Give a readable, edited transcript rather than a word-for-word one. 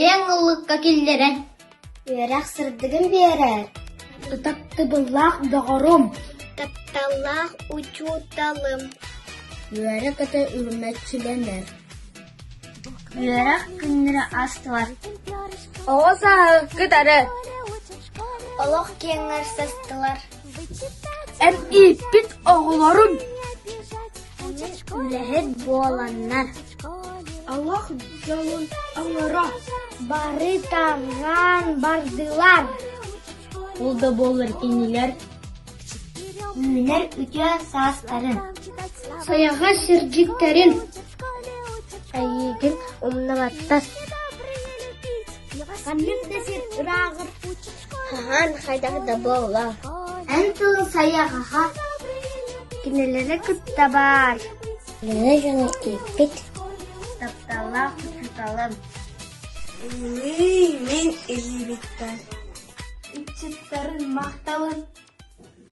Ең ұлыққа келдерен. Үйерек сырдығын берер. Тұтақты бұллақ доғырым. Тапталақ учуталым. Үйерек әті үрмәтшіленер. Үйерек күннері астылар. Оғаса күтәрі. Олық кеңер састылар. Әм иппит оғыларым. Үләхет боланнар. Allah жолын аңыра. Бары таған бардылар. Ол да болыр инелер. Үйінер үте састарын. Саяға сірджіктерін. Әйеген ұмнаваттас. Қанның дәсір ұрағыр. Хаған қайдағы да бола. Ән тұлы саяғаға. Кинелері күтті бар. Лені жаны иппет. Таптала құтыталым. Мен елебеттен. Үтчеттарын мақталын.